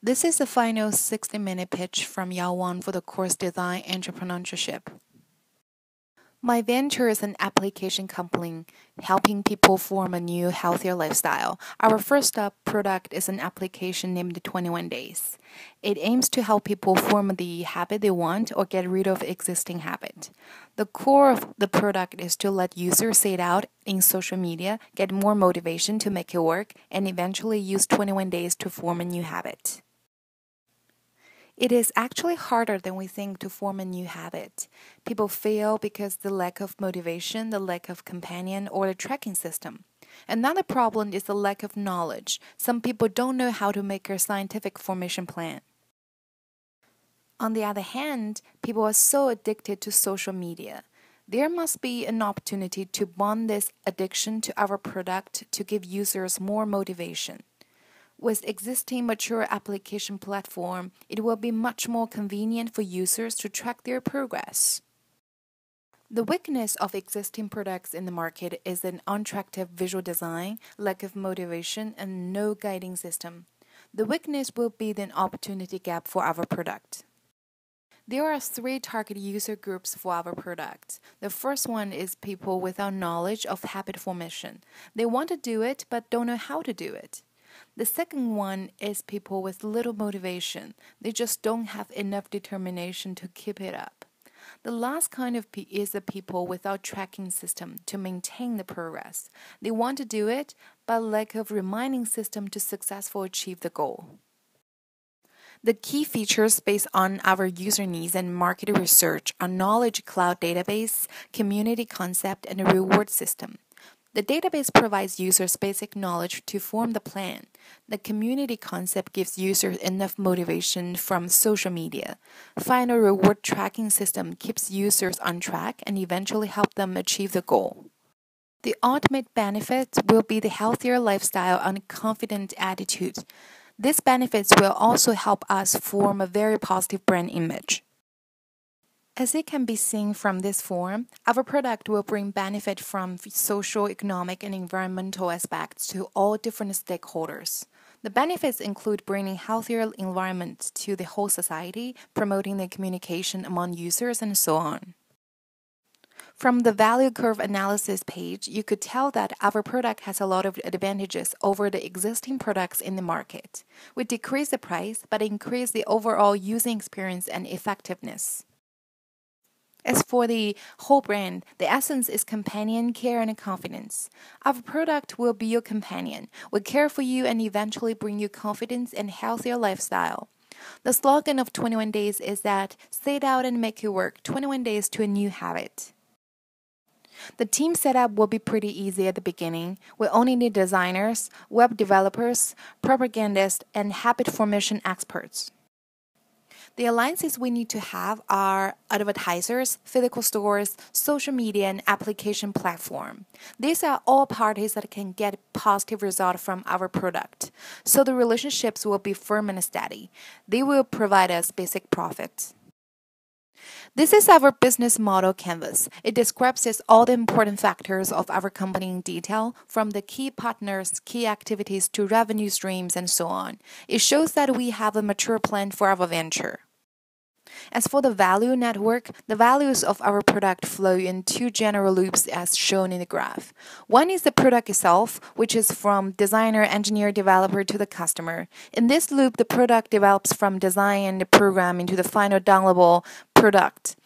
This is the final 60-minute pitch from Yao Wang for the course Design Entrepreneurship. My venture is an application company helping people form a new, healthier lifestyle. Our first up product is an application named 21 Days. It aims to help people form the habit they want or get rid of existing habit. The core of the product is to let users say it out in social media, get more motivation to make it work, and eventually use 21 days to form a new habit. It is actually harder than we think to form a new habit. People fail because the lack of motivation, the lack of companion, or the tracking system. Another problem is the lack of knowledge. Some people don't know how to make a scientific formation plan. On the other hand, people are so addicted to social media. There must be an opportunity to bond this addiction to our product to give users more motivation. With existing mature application platform, it will be much more convenient for users to track their progress. The weakness of existing products in the market is an unattractive visual design, lack of motivation, and no guiding system. The weakness will be the opportunity gap for our product. There are 3 target user groups for our product. The first one is people without knowledge of habit formation. They want to do it but don't know how to do it. The second one is people with little motivation. They just don't have enough determination to keep it up. The last kind of is the people without tracking system to maintain the progress. They want to do it, but lack of reminding system to successfully achieve the goal. The key features based on our user needs and market research are knowledge cloud database, community concept, and a reward system. The database provides users basic knowledge to form the plan. The community concept gives users enough motivation from social media. Final reward tracking system keeps users on track and eventually help them achieve the goal. The ultimate benefit will be the healthier lifestyle and a confident attitude. These benefits will also help us form a very positive brand image. As it can be seen from this form, our product will bring benefit from social, economic, and environmental aspects to all different stakeholders. The benefits include bringing healthier environment to the whole society, promoting the communication among users, and so on. From the value curve analysis page, you could tell that our product has a lot of advantages over the existing products in the market. We decrease the price, but increase the overall using experience and effectiveness. As for the whole brand, the essence is companion, care, and confidence. Our product will be your companion, will care for you and eventually bring you confidence and healthier lifestyle. The slogan of 21 Days is that, say it out and make it work, 21 days to a new habit. The team setup will be pretty easy at the beginning. We only need designers, web developers, propagandists, and habit formation experts. The alliances we need to have are advertisers, physical stores, social media, and application platform. These are all parties that can get positive result from our product. So the relationships will be firm and steady. They will provide us basic profit. This is our business model canvas. It describes all the important factors of our company in detail, from the key partners, key activities to revenue streams, and so on. It shows that we have a mature plan for our venture. As for the value network, the values of our product flow in 2 general loops as shown in the graph. One is the product itself, which is from designer, engineer, developer to the customer. In this loop, the product develops from design and program into the final downloadable product.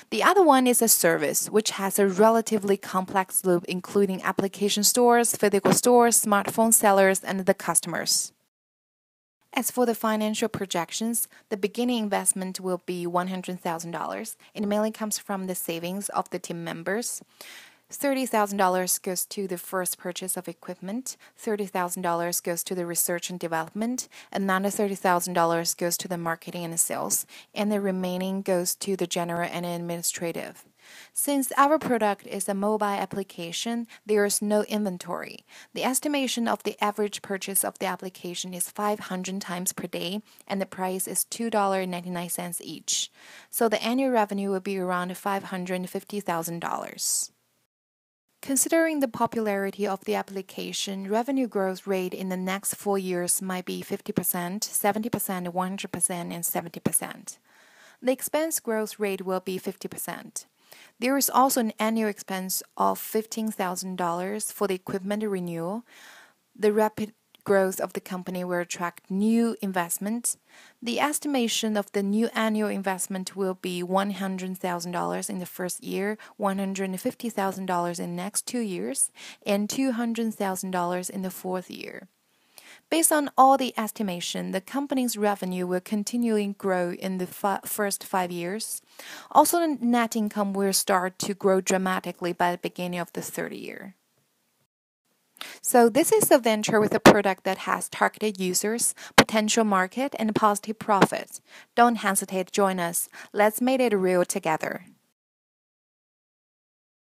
The other one is a service, which has a relatively complex loop including application stores, physical stores, smartphone sellers, and the customers. As for the financial projections, the beginning investment will be $100,000. It mainly comes from the savings of the team members. $30,000 goes to the first purchase of equipment, $30,000 goes to the research and development, another $30,000 goes to the marketing and sales, and the remaining goes to the general and administrative. Since our product is a mobile application, there is no inventory. The estimation of the average purchase of the application is 500 times per day, and the price is $2.99 each. So the annual revenue will be around $550,000. Considering the popularity of the application, revenue growth rate in the next 4 years might be 50%, 70%, 100%, and 70%. The expense growth rate will be 50%. There is also an annual expense of $15,000 for the equipment renewal. The rapid growth of the company will attract new investment. The estimation of the new annual investment will be $100,000 in the first year, $150,000 in the next 2 years, and $200,000 in the fourth year. Based on all the estimation, the company's revenue will continually grow in the first 5 years. Also, the net income will start to grow dramatically by the beginning of the third year. So this is a venture with a product that has targeted users, potential market, and positive profits. Don't hesitate to join us. Let's make it real together.